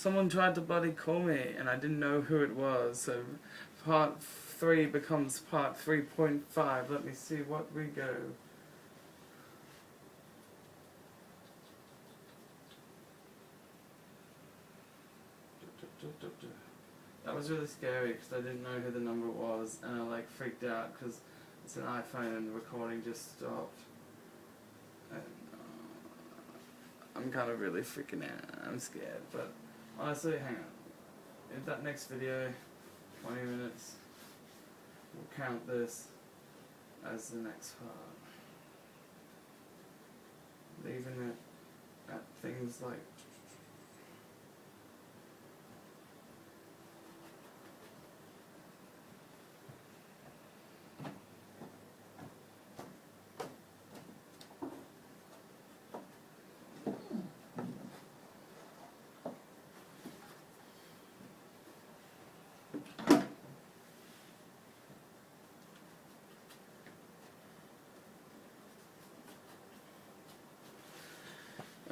Someone tried to bloody call me and I didn't know who it was, so part 3 becomes part 3.5. Let me see what we go. That was really scary because I didn't know who the number was, and I like freaked out because it's an iPhone and the recording just stopped. And I'm kind of really freaking out. I'm scared, but honestly, hang on. In that next video, 20 minutes, we'll count this as the next part. Leaving it at things like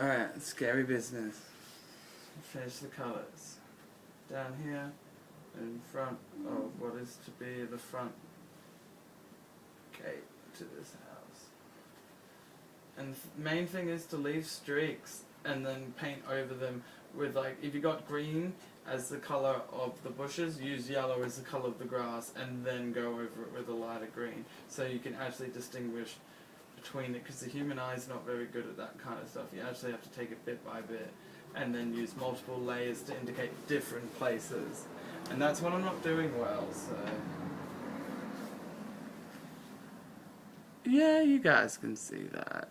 alright, scary business. Finish the colours. Down here, in front of what is to be the front gate to this house. And the main thing is to leave streaks and then paint over them with, like, if you got green as the colour of the bushes, use yellow as the colour of the grass and then go over it with a lighter green. So you can actually distinguish between it, because the human eye is not very good at that kind of stuff. You actually have to take it bit by bit and then use multiple layers to indicate different places, and that's what I'm not doing well, so yeah, you guys can see that.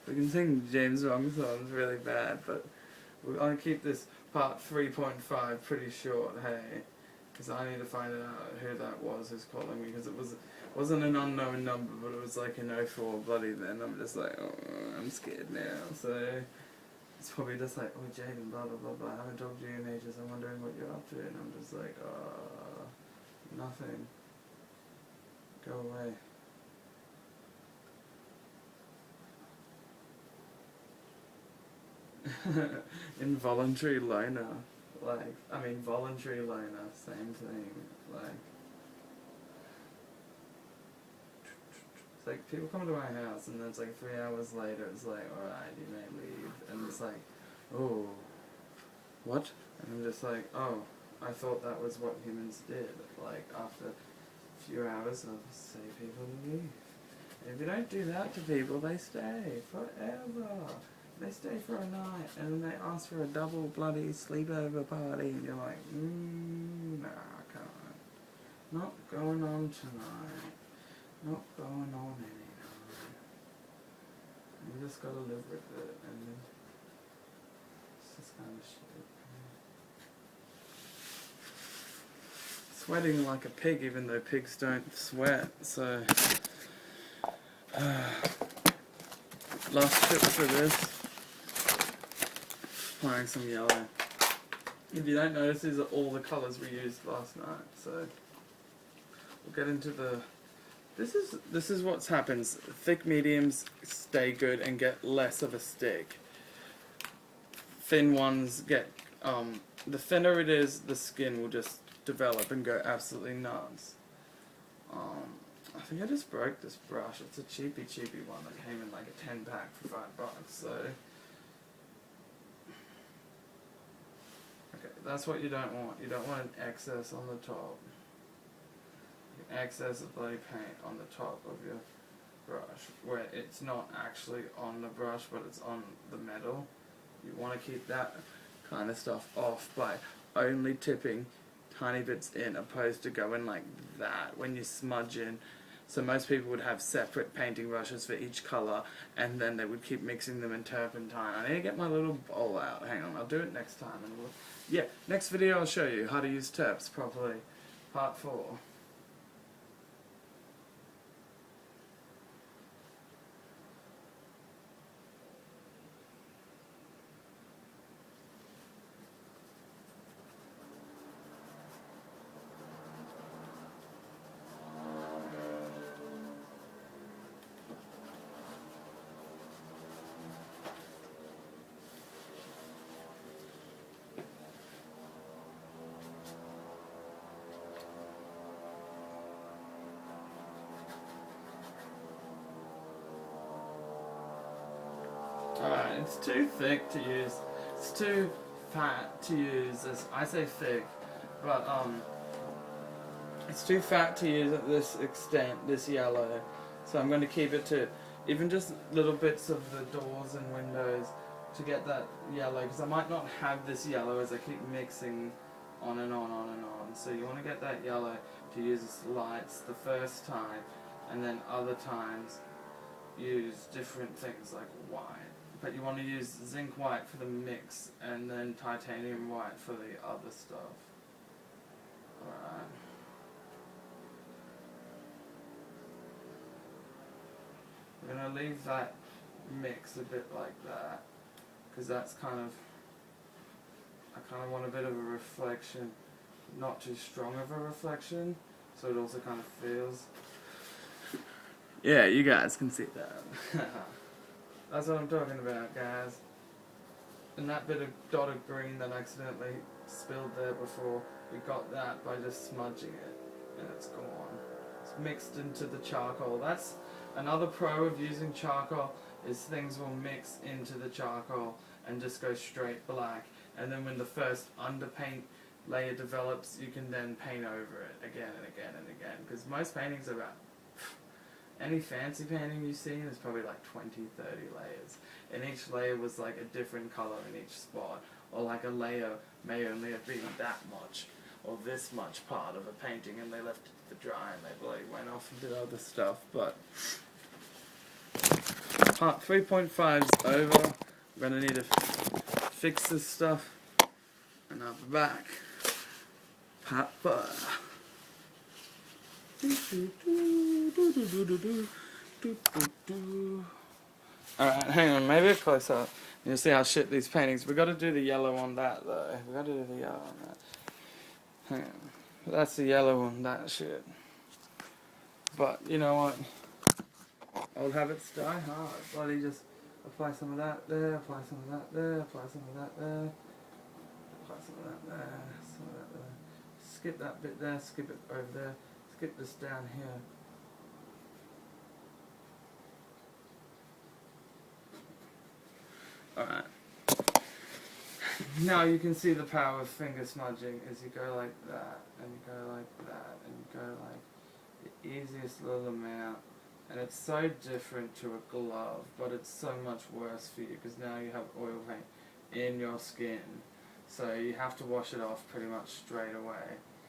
We can sing James Bond songs really bad, but we're gonna keep this part 3.5 pretty short, hey? Because I need to find out who that was who's calling me, because it wasn't an unknown number, but it was like an 04 bloody then. I'm just like, oh, I'm scared now, so it's probably just like, oh, Jaden, blah, blah, blah, blah, I haven't talked to you in ages, I'm wondering what you're up to, and I'm just like, nothing. Go away. Involuntary loner. Voluntary loner, same thing. It's like people come to my house and then it's like 3 hours later, it's like, alright, you may leave. And it's like, oh, what? And I'm just like, oh, I thought that was what humans did. Like, after a few hours, I'll say people to leave. And if you don't do that to people, they stay forever. They stay for a night, and then they ask for a double bloody sleepover party, and you're like, nah, I can't. Not going on tonight. Not going on any night. You just gotta live with it, and it's just kind of shit. Sweating like a pig, even though pigs don't sweat, so last tip for this. Applying some yellow. If you don't notice, these are all the colours we used last night, so we'll get into the... This is what happens. Thick mediums stay good and get less of a stick. Thin ones get... the thinner it is, the skin will just develop and go absolutely nuts. I think I just broke this brush. It's a cheapy one that came in like a 10-pack for $5, so... Okay, that's what you don't want. You don't want an excess on the top. An excess of bloody paint on the top of your brush, where it's not actually on the brush, but it's on the metal. You want to keep that kind of stuff off by only tipping tiny bits in, opposed to going like that when you smudge in So most people would have separate painting brushes for each colour, and then they would keep mixing them in turpentine. I need to get my little bowl out. Hang on, I'll do it next time. And yeah, next video I'll show you how to use terps properly. Part 4. Alright, it's too thick to use. It's too fat to use. I say thick, but it's too fat to use at this extent, this yellow. So I'm going to keep it to even just little bits of the doors and windows to get that yellow, because I might not have this yellow as I keep mixing on and on, on and on. So you want to get that yellow to use lights the first time, and then other times use different things like white. But you want to use zinc white for the mix, and then titanium white for the other stuff. Alright. We're going to leave that mix a bit like that, because that's kind of, I kind of want a bit of a reflection, not too strong of a reflection, so it also kind of feels. Yeah, you guys can see that. That's what I'm talking about, guys. And that bit of dotted green that I accidentally spilled there before, we got that by just smudging it, and it's gone. It's mixed into the charcoal. That's another pro of using charcoal, is things will mix into the charcoal and just go straight black. And then when the first underpaint layer develops, you can then paint over it again and again and again. Because most paintings are about, any fancy painting you've seen is probably like 20, 30 layers. And each layer was like a different colour in each spot. Or like a layer may only have been that much, or this much part of a painting, and they left it to dry and they like went off and did other stuff. But part 3.5's over. I'm going to need to fix this stuff. And I'll be back. Part 4. Alright, hang on, maybe a close up. You'll see how shit these paintings. We got to do the yellow on that though. We got to do the yellow on that. Hang on. That's the yellow on that shit. But you know what? I'll have it die hard. Bloody just apply some of that there, apply some of that there, apply some of that there, apply some of that there, some of that there. Skip that bit there, skip it over there, skip this down here. Alright. Now you can see the power of finger smudging as you go like that, and you go like that, and you go like the easiest little amount. And it's so different to a glove, but it's so much worse for you because now you have oil paint in your skin. So you have to wash it off pretty much straight away.